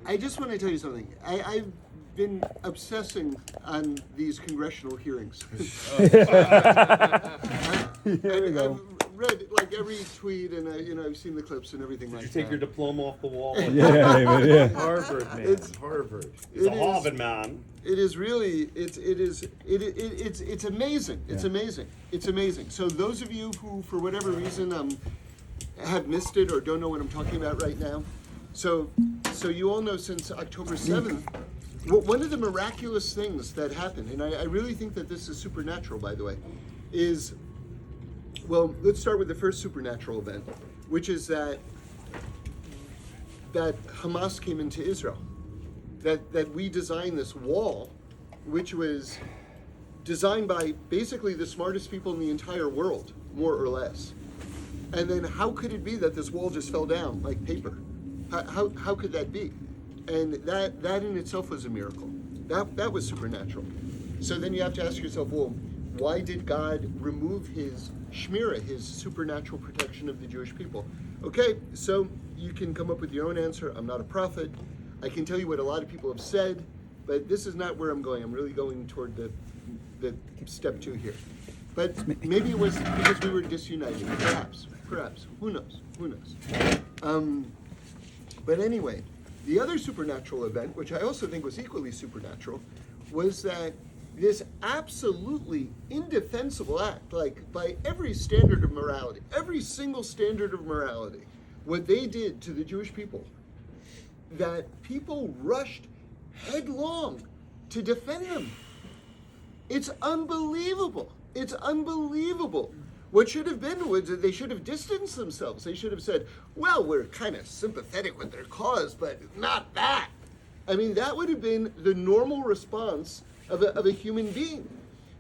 I just want to tell you something. I've been obsessing on these congressional hearings. I've read like every tweet, and I've seen the clips and everything like that. Did you take your diploma off the wall? Yeah. Harvard, man. It's Harvard. It's a Harvard man. It is really, it's amazing. It's amazing. It's amazing. So those of you who, for whatever reason, have missed it or don't know what I'm talking about right now, so you all know since October 7th, one of the miraculous things that happened, and I really think that this is supernatural, by the way, is, well, let's start with the first supernatural event, which is that Hamas came into Israel. That we designed this wall, which was designed by basically the smartest people in the entire world, more or less. And then how could it be that this wall just fell down like paper? How could that be? And that in itself was a miracle. That was supernatural. So then you have to ask yourself, well, why did God remove his shmirah, his supernatural protection of the Jewish people? Okay, so you can come up with your own answer. I'm not a prophet. I can tell you what a lot of people have said, but this is not where I'm going. I'm really going toward the step 2 here. But maybe it was because we were disunited. Perhaps. Who knows? But anyway, the other supernatural event, which I also think was equally supernatural, was that this absolutely indefensible act, like by every standard of morality, every single standard of morality, what they did to the Jewish people, that people rushed headlong to defend them. It's unbelievable. What should have been was that they should have distanced themselves. They should have said, well, we're kind of sympathetic with their cause, but not that. I mean, that would have been the normal response of a human being.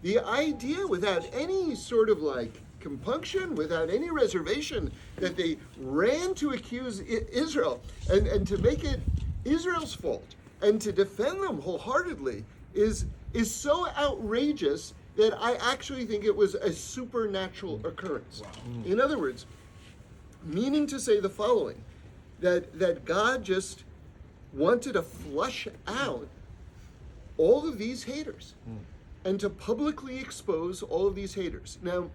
The idea, without any sort of like compunction, without any reservation, that they ran to accuse Israel and to make it Israel's fault and to defend them wholeheartedly is so outrageous that I actually think it was a supernatural occurrence. Wow. In other words, meaning to say the following, that God just wanted to flush out all of these haters and to publicly expose all of these haters. Now,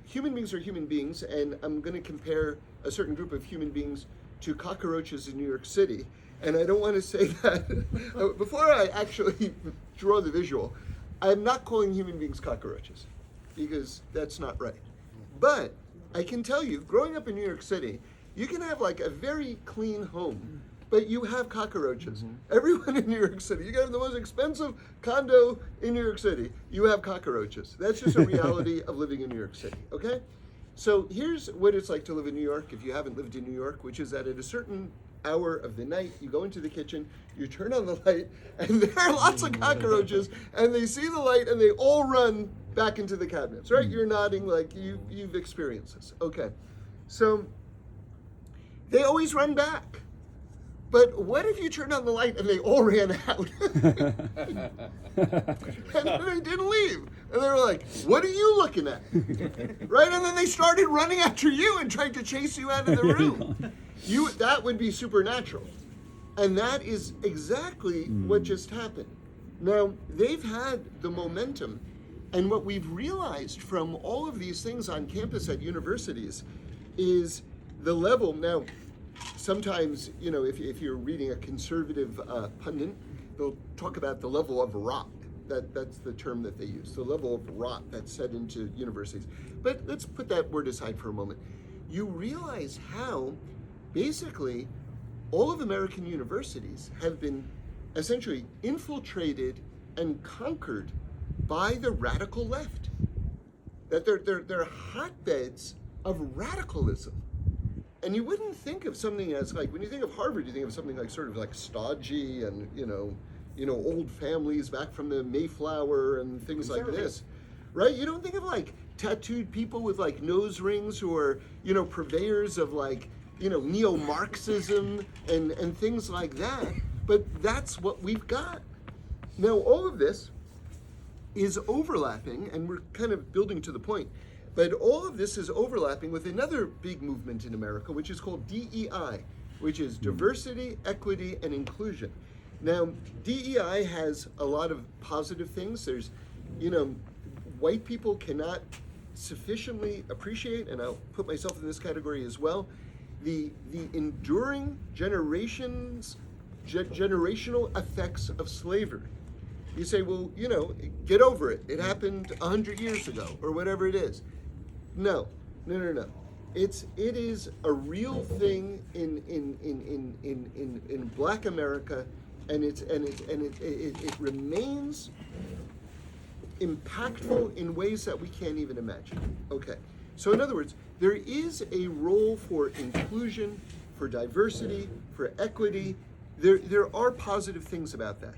human beings are human beings, and I'm going to compare a certain group of human beings to cockroaches in New York City. And I don't want to say that, before I actually draw the visual, I'm not calling human beings cockroaches, because that's not right. But I can tell you, growing up in New York City, you can have like a very clean home, but you have cockroaches. Everyone in New York City, you got the most expensive condo in New York City, you have cockroaches. That's just a reality of living in New York City, okay? So here's what it's like to live in New York if you haven't lived in New York, which is that at a certain hour of the night, you go into the kitchen, you turn on the light, and there are lots of cockroaches, and they see the light, and they all run back into the cabinets, right? You're nodding like you've experienced this. Okay, so they always run back. But what if you turned on the light and they all ran out? And then they didn't leave. And they were like, what are you looking at? Right? And then they started running after you and trying to chase you out of the room. That would be supernatural. And that is exactly what just happened. Now, they've had the momentum. And what we've realized from all of these things on campus at universities is the level. Now, sometimes, if you're reading a conservative pundit, they'll talk about the level of rot. That's the term that they use, the level of rot that's set into universities. But let's put that word aside for a moment. You realize how basically all of American universities have been essentially infiltrated and conquered by the radical left. That they're hotbeds of radicalism. And you wouldn't think of something as like, when you think of Harvard, you think of something like sort of like stodgy and, old families back from the Mayflower and things like this, right? You don't think of like tattooed people with like nose rings who are, purveyors of like, neo-Marxism and things like that. But that's what we've got. Now, all of this is overlapping, and we're kind of building to the point, but all of this is overlapping with another big movement in America, which is called DEI, which is diversity, equity, and inclusion. Now, DEI has a lot of positive things. There's, white people cannot sufficiently appreciate, and I'll put myself in this category as well, the enduring generational effects of slavery. You say, well, get over it. It happened 100 years ago, or whatever it is. No. It is a real thing in Black America, and it remains impactful in ways that we can't even imagine. Okay, so in other words, there is a role for inclusion, for diversity, for equity. There are positive things about that.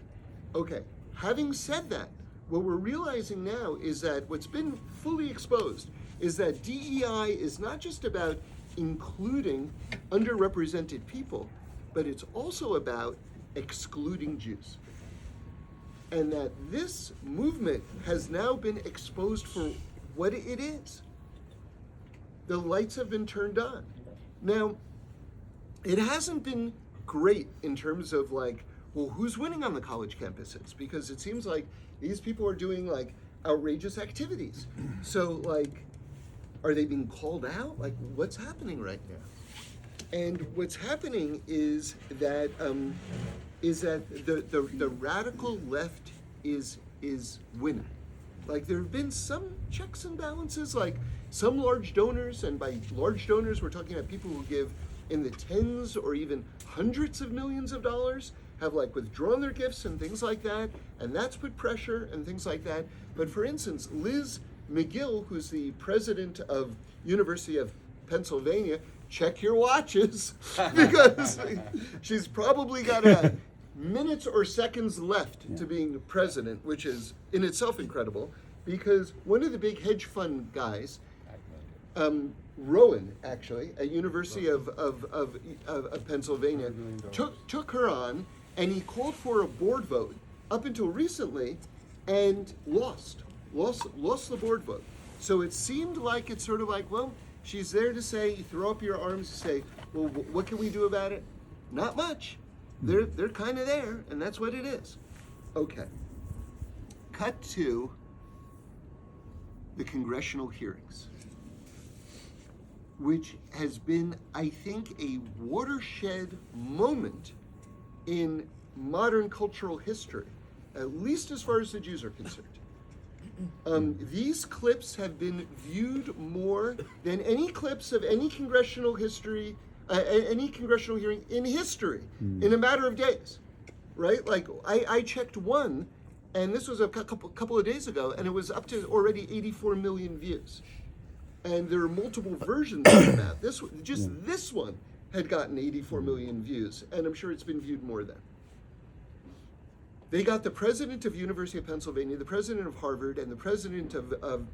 Okay, having said that, what we're realizing now is that what's been fully exposed is that DEI is not just about including underrepresented people, but it's also about excluding Jews. And that this movement has now been exposed for what it is. The lights have been turned on. Now, it hasn't been great in terms of who's winning on the college campuses? Because it seems like these people are doing outrageous activities. So are they being called out? What's happening right now? And what's happening is that the radical left is winning. There have been some checks and balances, some large donors, and by large donors we're talking about people who give in the tens or even hundreds of millions of dollars, have withdrawn their gifts and things like that, and that's put pressure and things like that. But for instance, Liz McGill, who's the president of University of Pennsylvania, check your watches, because she's probably got minutes or seconds left to being president, which is in itself incredible, because one of the big hedge fund guys, Rowan, actually, at University of Pennsylvania, took her on, and he called for a board vote up until recently, and lost the board vote. So it seemed like it's sort of well, she's there to say, you throw up your arms and say, well, what can we do about it? Not much. They're kind of there, and that's what it is. Okay. Cut to the congressional hearings, which has been, I think, a watershed moment in modern cultural history, at least as far as the Jews are concerned. These clips have been viewed more than any clips of any congressional history, any congressional hearing in history, in a matter of days, right? I checked one, and this was a couple of days ago, and it was up to already 84 million views. And there are multiple versions of that. This one had gotten 84 million views, and I'm sure it's been viewed more than. They got the president of University of Pennsylvania, the president of Harvard, and the president of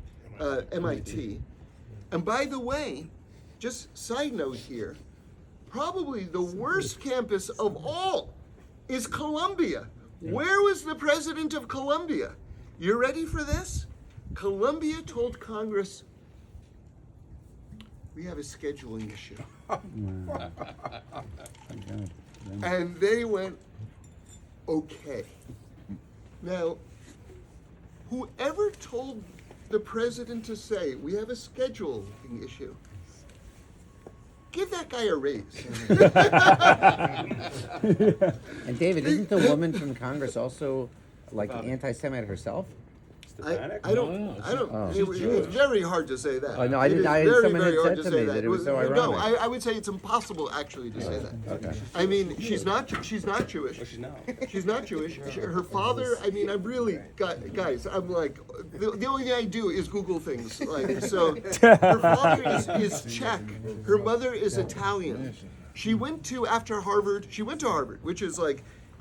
MIT. And by the way, just side note here, probably the worst campus of all is Columbia. Where was the president of Columbia? You ready for this? Columbia told Congress, we have a scheduling issue. And they went, okay. Now, whoever told the president to say, we have a scheduling issue, give that guy a raise. And David, isn't the woman from Congress also anti-Semite herself? I don't. It's very hard to say that. Oh, no, I didn't. Someone had said to me that it was so ironic. No, I would say it's impossible actually to say that. Okay. I mean, she's not Jewish. Well, she's not. She's not Jewish. Her father. I mean, I'm really guys. I'm the only thing I do is Google things. So, her father is Czech. Her mother is Italian. She went to Harvard, which is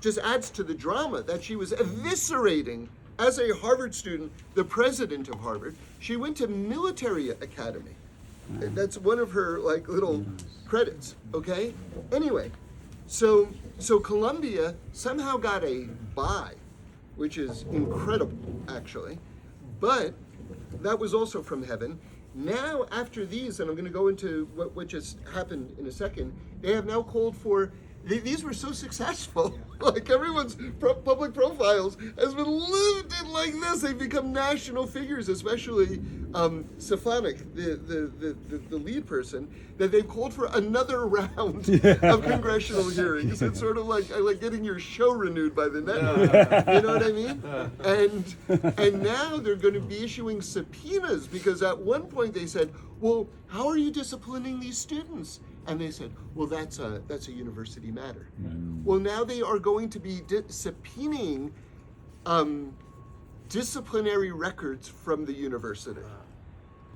just adds to the drama that she was eviscerating. As a Harvard student, the president of Harvard, she went to military academy. That's one of her little credits, okay? Anyway, so Columbia somehow got a bye, which is incredible, actually. But that was also from heaven. Now, after these, and I'm going to go into what just happened in a second, they have now called for, these were so successful, like everyone's public profiles has been lifted like this. They've become national figures, especially Stefanik, the lead person, that they've called for another round of congressional hearings. It's sort of like getting your show renewed by the network. You know what I mean? And now they're going to be issuing subpoenas, because at one point they said, well, how are you disciplining these students? And they said, well, that's a university matter. Well, now they are going to be subpoenaing disciplinary records from the university.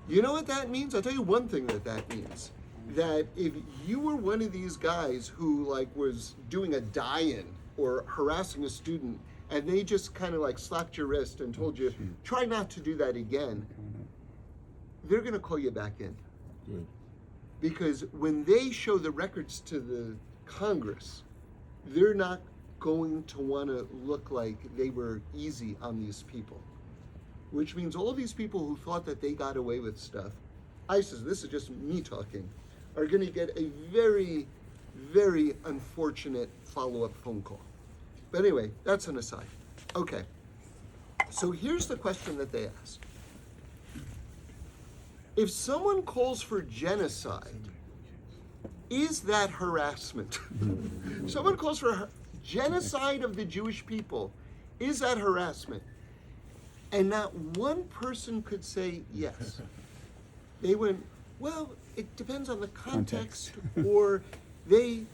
You know what that means? I'll tell you one thing that means. That if you were one of these guys who was doing a die-in or harassing a student, and they just kind of slapped your wrist and told you, try not to do that again, they're going to call you back in. Good. Because when they show the records to the Congress, they're not going to want to look like they were easy on these people. Which means all these people who thought that they got away with stuff, ISIS, this is just me talking, are going to get a very, very unfortunate follow-up phone call. But anyway, that's an aside. Okay, so here's the question that they asked. If someone calls for genocide, is that harassment? Someone calls for genocide of the Jewish people, is that harassment? And not one person could say yes. They went, well, it depends on the context. Or they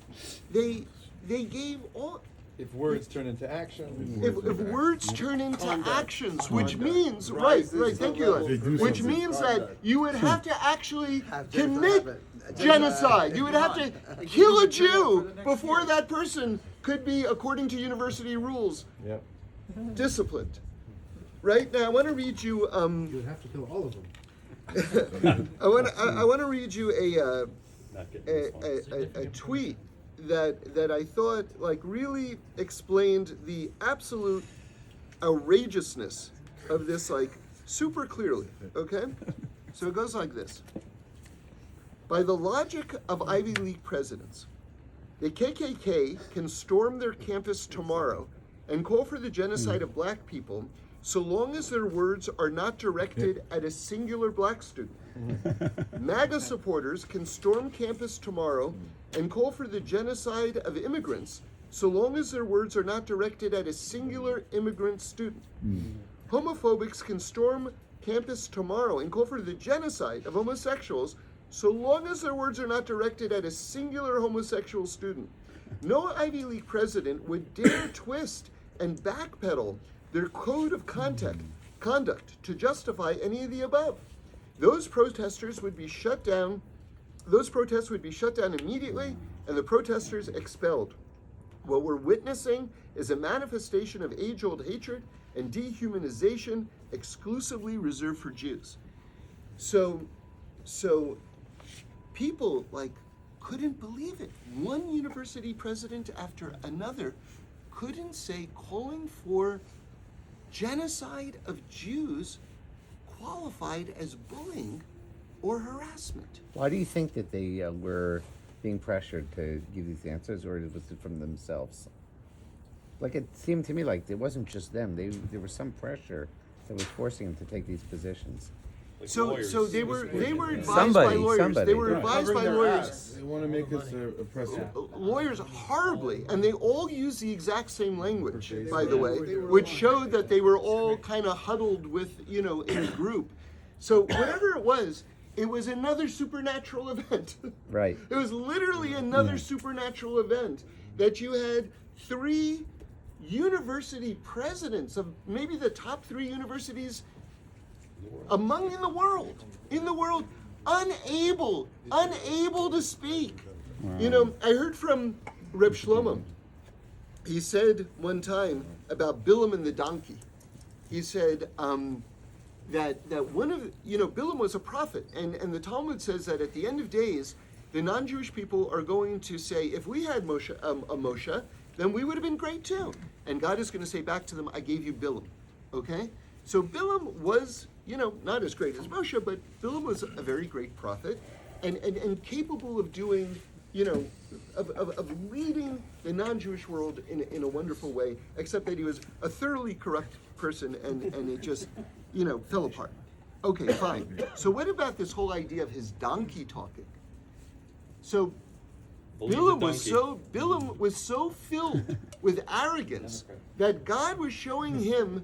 gave all. If words turn into action. If words turn into actions, which means, right, thank you, which means that you would have to actually commit genocide. You would have to kill a Jew before that person could be, according to university rules, disciplined. Right? Now I want to read you. You would have to kill all of them. I want to read you a tweet that I thought really explained the absolute outrageousness of this super clearly. Okay, so it goes like this: by the logic of Ivy League presidents, the KKK can storm their campus tomorrow and call for the genocide of black people, so long as their words are not directed at a singular black student. MAGA supporters can storm campus tomorrow and call for the genocide of immigrants, so long as their words are not directed at a singular immigrant student. Homophobics can storm campus tomorrow and call for the genocide of homosexuals, so long as their words are not directed at a singular homosexual student. No Ivy League president would dare twist and backpedal their code of conduct to justify any of the above. Those protesters would be shut down. Those protests would be shut down immediately, and the protesters expelled. What we're witnessing is a manifestation of age-old hatred and dehumanization exclusively reserved for Jews. So people couldn't believe it. One university president after another couldn't say calling for genocide of Jews qualified as bullying or harassment. Why do you think that they were being pressured to give these answers, or was it from themselves? It seemed to me like it wasn't just them. There was some pressure that was forcing them to take these positions. So they were advised by lawyers. They were advised by lawyers. They want to make us oppressive. Lawyers horribly, and they all use the exact same language, by the way, which showed that they were all kind of huddled in a group. So whatever it was another supernatural event. Right. It was literally another supernatural event that you had 3 university presidents of maybe the top 3 universities in the world, unable to speak. Wow. I heard from Reb Shlomo. He said one time about Bilam and the donkey. He said that one of Bilam was a prophet, and the Talmud says that at the end of days, the non-Jewish people are going to say, if we had Moshe, then we would have been great too. And God is going to say back to them, I gave you Bilam. Okay? So Bilam was, not as great as Moshe, but Bilam was a very great prophet and capable of doing, of leading the non-Jewish world in a wonderful way, except that he was a thoroughly corrupt person and it just, fell apart. Okay, fine. So what about this whole idea of his donkey talking? So Believe the Bilam was so filled with arrogance that God was showing him,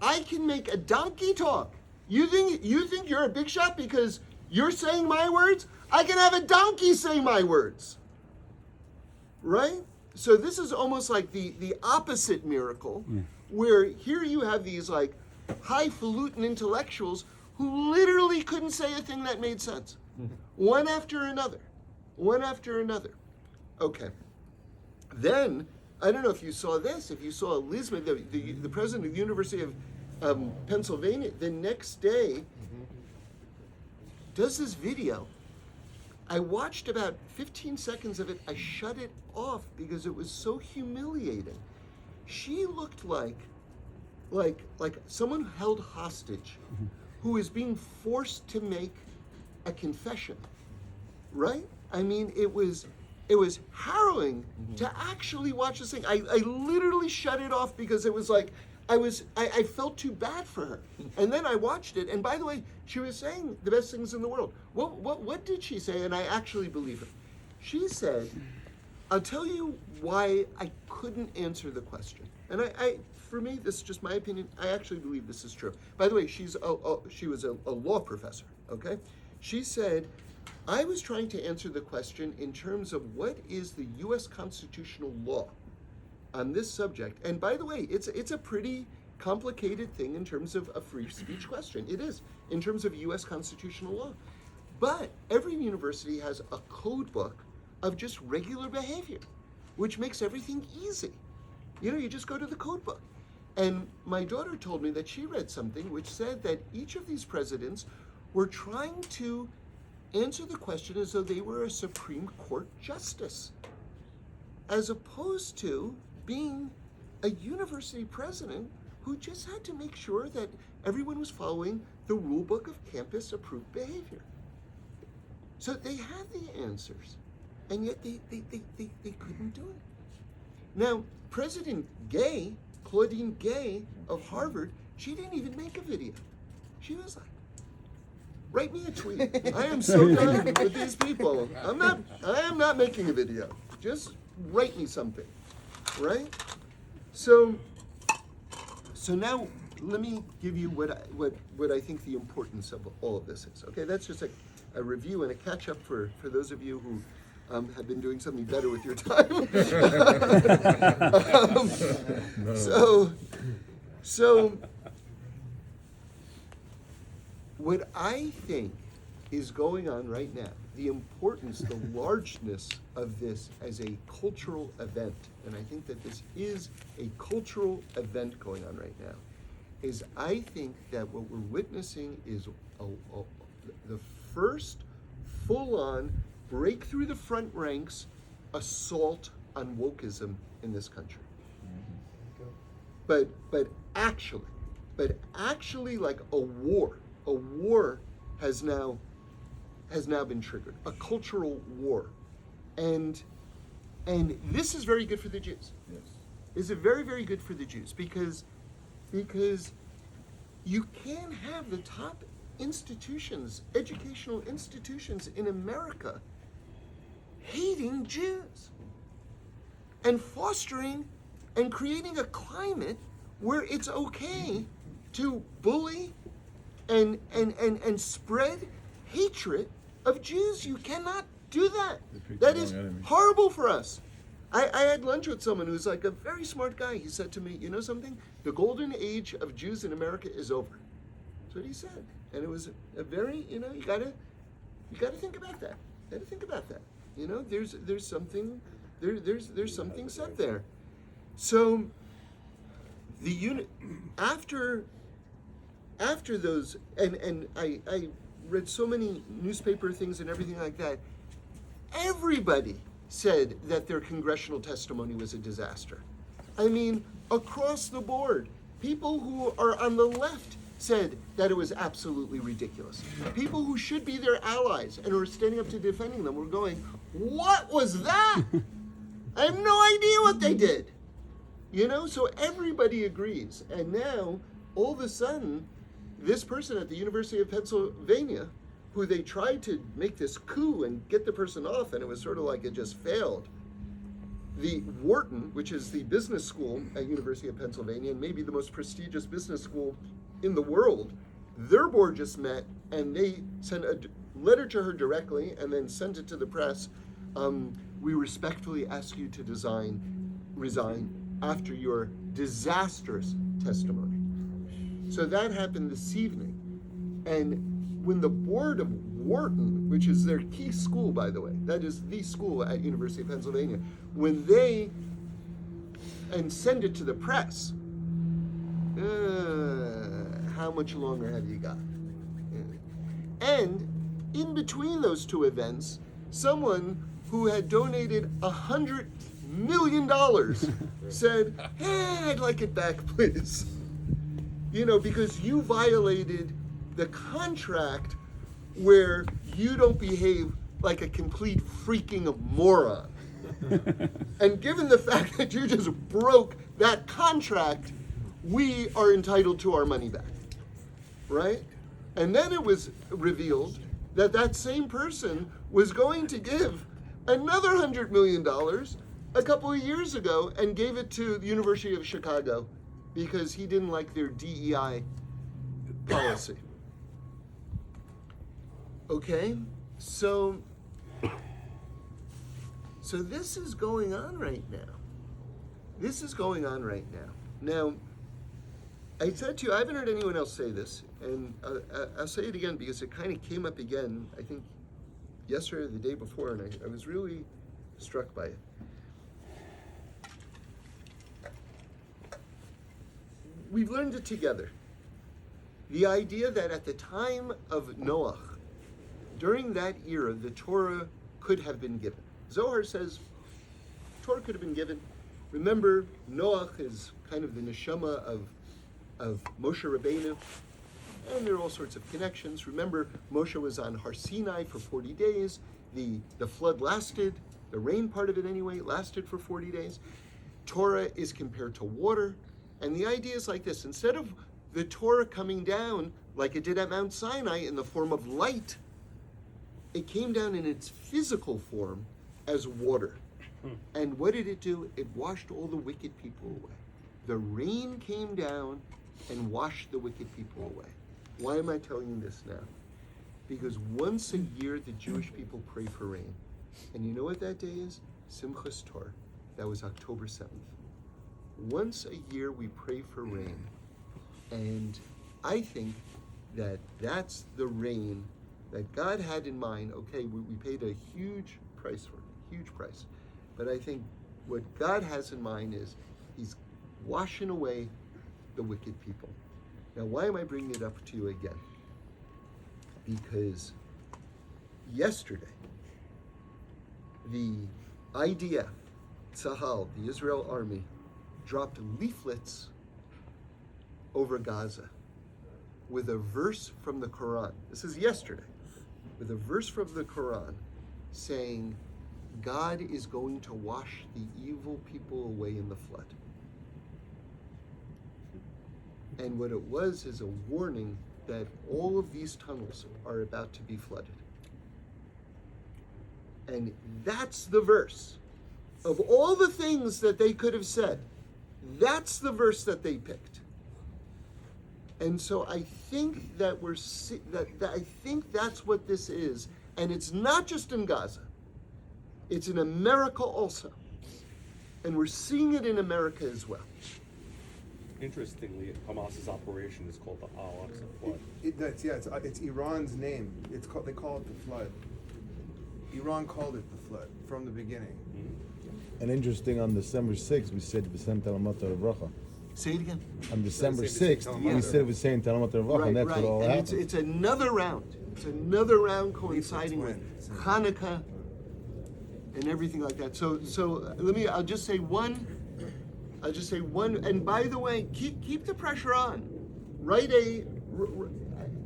I can make a donkey talk. You think you're a big shot because you're saying my words? I can have a donkey say my words. Right? So this is almost like the opposite miracle, where here you have these like highfalutin intellectuals who literally couldn't say a thing that made sense. One after another. Okay. Then, I don't know if you saw this, if you saw Lisman, the president of the University of Pennsylvania, the next day does this video. I watched about 15 seconds of it. I shut it off because it was so humiliating. She looked like someone held hostage who is being forced to make a confession, right? I mean, it was harrowing to actually watch this thing. I literally shut it off because it was like, I felt too bad for her. And then I watched it, and by the way, she was saying the best things in the world. What did she say? And I actually believe her. She said, I'll tell you why I couldn't answer the question. And for me, this is just my opinion, I actually believe this is true. By the way, she was a law professor, okay? She said, I was trying to answer the question in terms of what is the U.S. constitutional law on this subject. And by the way, it's a pretty complicated thing in terms of a free speech question. It is, in terms of U.S. constitutional law. But every university has a code book of just regular behavior, which makes everything easy. You just go to the code book. And my daughter told me that she read something which said that each of these presidents were trying to answer the question as though they were a Supreme Court justice, as opposed to being a university president who just had to make sure that everyone was following the rule book of campus approved behavior. So they had the answers, and yet they couldn't do it. Now, President Gay, Claudine Gay of Harvard, she didn't even make a video. She was like, write me a tweet. I am so done with these people. I am not making a video. Just write me something, right? So now let me give you what I think the importance of all of this is. Okay, that's just a review and a catch up for those of you who have been doing something better with your time. So what I think is going on right now, the importance, the largeness of this as a cultural event, and I think that this is a cultural event going on right now, is I think that what we're witnessing is the first full-on break through the front ranks assault on wokeism in this country. But actually like a war has now been triggered, a cultural war. And this is very good for the Jews. Yes. This is very, very good for the Jews because you can't have the top institutions, educational institutions in America hating Jews and fostering and creating a climate where it's okay to bully and spread hatred of Jews. You cannot do that. That is horrible for us. I had lunch with someone who's like a very smart guy. He said to me, you know something? The golden age of Jews in America is over. That's what he said. And it was a very, you gotta think about that. You gotta think about that. There's something said there. So the unit after those, and I read so many newspaper things and everything like that. Everybody said that their congressional testimony was a disaster. I mean, across the board, People who are on the left said that it was absolutely ridiculous. People who should be their allies and who are standing up to defending them were going, what was that? I have no idea what they did. You know, so everybody agrees. And now, all of a sudden, this person at the University of Pennsylvania, who they tried to make this coup and get the person off, and it was sort of like it just failed. The Wharton, which is the business school at University of Pennsylvania, and maybe the most prestigious business school in the world, their board just met and they sent a letter to her directly and then sent it to the press. We respectfully ask you to resign after your disastrous testimony. So that happened this evening. And when the board of Wharton, which is their key school, by the way, that is the school at University of Pennsylvania, when they send it to the press, how much longer have you got? And in between those two events, someone who had donated $100 million said, hey, I'd like it back, please. You know, because you violated the contract where you don't behave like a complete freaking moron. And given the fact that you just broke that contract, we are entitled to our money back, right? And then it was revealed that that same person was going to give another $100 million a couple of years ago and gave it to the University of Chicago because he didn't like their DEI policy. Okay, so this is going on right now. This is going on right now. Now, I said to you, I haven't heard anyone else say this, and I'll say it again because it kind of came up again, I think, yesterday or the day before, and I was really struck by it. We've learned it together. The idea that at the time of Noach, during that era, the Torah could have been given. Zohar says Torah could have been given. Remember, Noach is kind of the neshama of Moshe Rabbeinu, and there are all sorts of connections. Remember, Moshe was on Har Sinai for 40 days. The flood lasted, the rain part of it anyway, lasted for 40 days. Torah is compared to water, and the idea is like this. Instead of the Torah coming down like it did at Mount Sinai in the form of light, it came down in its physical form as water. And what did it do? It washed all the wicked people away. The rain came down and washed the wicked people away. Why am I telling you this now? Because once a year the Jewish people pray for rain. And you know what that day is? Simchas Torah. That was October 7th. Once a year we pray for rain. And I think that that's the rain that God had in mind. Okay, we paid a huge price for it, huge price. But I think what God has in mind is he's washing away the wicked people. Now, why am I bringing it up to you again? Because yesterday, the IDF, Tzahal, the Israel army, dropped leaflets over Gaza with a verse from the Quran. This is yesterday. With a verse from the Quran saying, God is going to wash the evil people away in the flood. And what it was is a warning that all of these tunnels are about to be flooded. And that's the verse. Of all the things that they could have said, that's the verse that they picked. And so I think that I think that's what this is. And it's not just in Gaza. It's in America also. And we're seeing it in America as well. Interestingly, Hamas's operation is called the Al-Aqsa Flood. It's Iran's name. They call it the flood. Iran called it the flood from the beginning. Mm-hmm. And interesting, on December 6th, we said V'sem Talamat Racha. Say it again. On December Say 6th, V'sem we said V'sem Talamat Racha, and that's what all and happened. it's another round. It's another round coinciding with Hanukkah and everything like that. So I'll just say one I'll just say one. And by the way, keep the pressure on.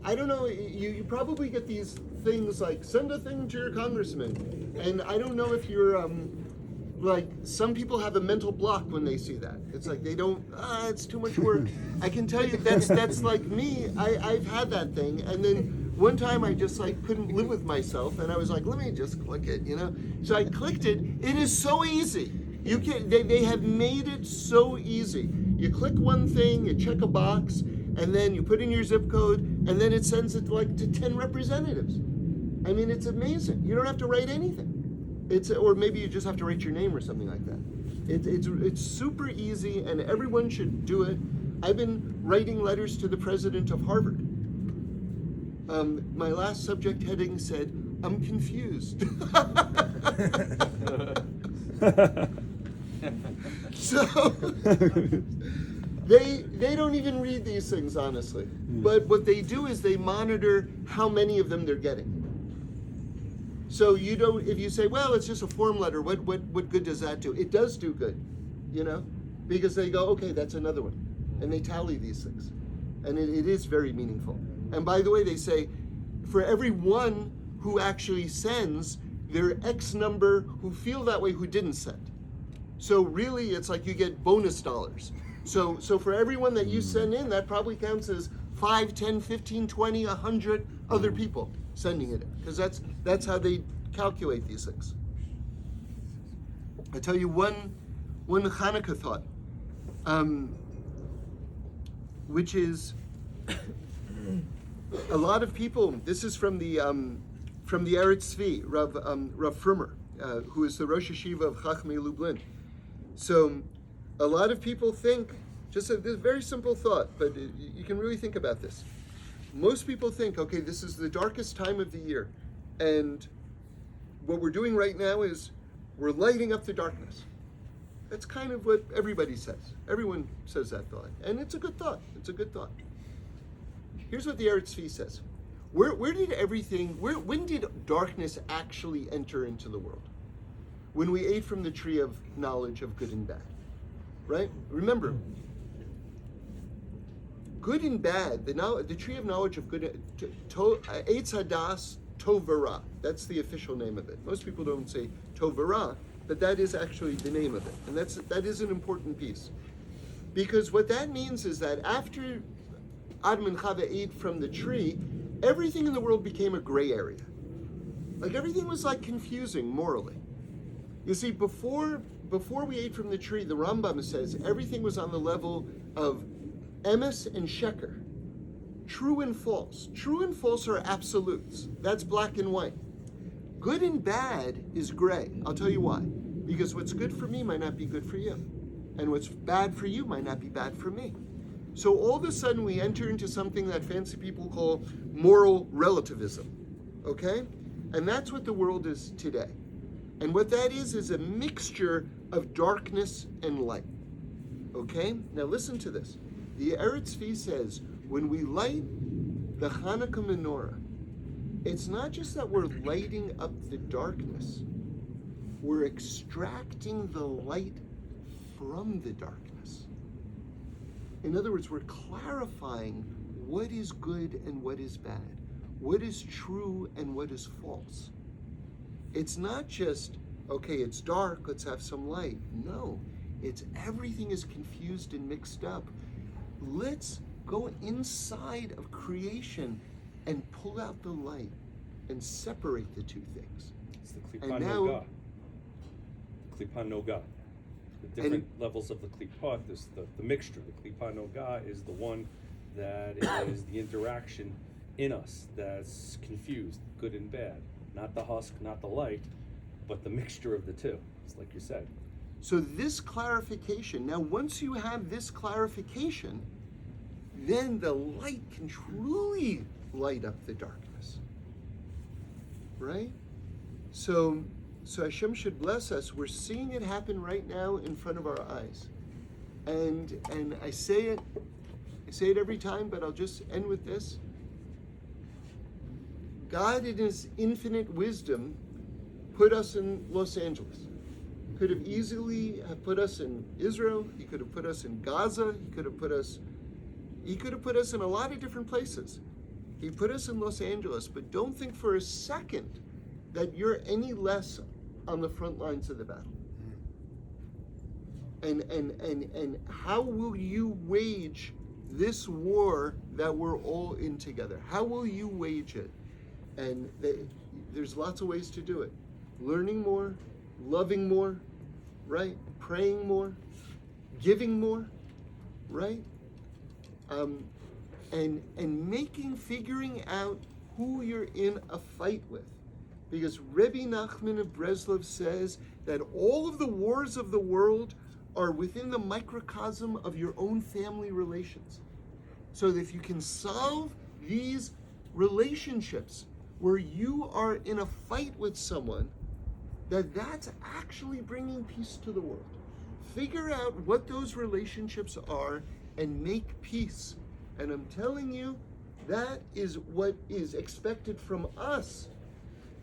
I don't know. You probably get these things like send a thing to your congressman, and I don't know if you're like some people have a mental block when they see that. It's like they don't. It's too much work. I can tell you that's like me. I've had that thing, and then one time I just like couldn't live with myself, and I was like, let me just click it, you know. So I clicked it. It is so easy. You can. They have made it so easy. You click one thing, you check a box, and then you put in your zip code, and then it sends it like to 10 representatives. I mean, it's amazing. You don't have to write anything. Or maybe you just have to write your name or something like that. It's super easy, and everyone should do it. I've been writing letters to the president of Harvard. My last subject heading said, "I'm confused." So they don't even read these things, honestly. But what they do is they monitor how many of them they're getting. So you don't, if you say, well, it's just a form letter, what good does that do? It does do good, you know, because they go, okay, that's another one. And they tally these things. And it is very meaningful. And by the way, they say, for every one who actually sends, there are X number who feel that way who didn't send. So really, it's like you get bonus dollars. So for everyone that you send in, that probably counts as 5, 10, 15, 20, 100 other people sending it in, because that's how they calculate these things. I tell you one Chanukah thought, which is a lot of people. This is from the Eretz Tzvi, Rav Frumer, who is the Rosh Hashiva of Chachmei Lublin. So a lot of people think, just this very simple thought, but you can really think about this. Most people think, okay, this is the darkest time of the year, and what we're doing right now is we're lighting up the darkness. That's kind of what everybody says. Everyone says that thought, and it's a good thought. It's a good thought. Here's what the Eretz Tzvi says. When did darkness actually enter into the world? When we ate from the tree of knowledge of good and bad, right? Remember, good and bad, the tree of knowledge of good, Eitz Hadas Tov V'Ra, that's the official name of it. Most people don't say Tov V'Ra, but that is actually the name of it. And that is an important piece. Because what that means is that after Adam and Chava ate from the tree, everything in the world became a gray area. Like everything was like confusing morally. You see, before we ate from the tree, the Rambam says everything was on the level of emes and sheker, true and false. True and false are absolutes. That's black and white. Good and bad is gray. I'll tell you why. Because what's good for me might not be good for you. And what's bad for you might not be bad for me. So all of a sudden we enter into something that fancy people call moral relativism. Okay? And that's what the world is today. And what that is a mixture of darkness and light. Okay? Now listen to this. The Eretz Tzvi says, when we light the Hanukkah menorah, it's not just that we're lighting up the darkness, we're extracting the light from the darkness. In other words, we're clarifying what is good and what is bad, what is true and what is false. It's not just, okay, it's dark, let's have some light. No, it's everything is confused and mixed up. Let's go inside of creation and pull out the light and separate the two things. It's the Klipa Noga. Klipa Noga. The different levels of the Klipot, there's the mixture. The Klipa Noga is the one that is the interaction in us that's confused, good and bad. Not the husk, not the light, but the mixture of the two. It's like you said. So this clarification, now once you have this clarification, then the light can truly light up the darkness. Right? So Hashem should bless us. We're seeing it happen right now in front of our eyes. And I say it every time, but I'll just end with this. God in his infinite wisdom put us in Los Angeles. could have easily have put us in Israel. He could have put us in Gaza. He could have put us in a lot of different places. He put us in Los Angeles, but don't think for a second that you're any less on the front lines of the battle. And how will you wage this war that we're all in together? How will you wage it? And there's lots of ways to do it. Learning more, loving more, right? Praying more, giving more, right? And figuring out who you're in a fight with. Because Rebbe Nachman of Breslov says that all of the wars of the world are within the microcosm of your own family relations. So that if you can solve these relationships where you are in a fight with someone, that's actually bringing peace to the world. Figure out what those relationships are and make peace. And I'm telling you, that is what is expected from us.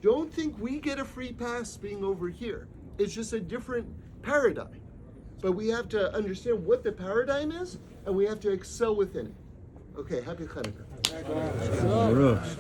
Don't think we get a free pass being over here. It's just a different paradigm. But we have to understand what the paradigm is, and we have to excel within it. Okay, happy Chanukah.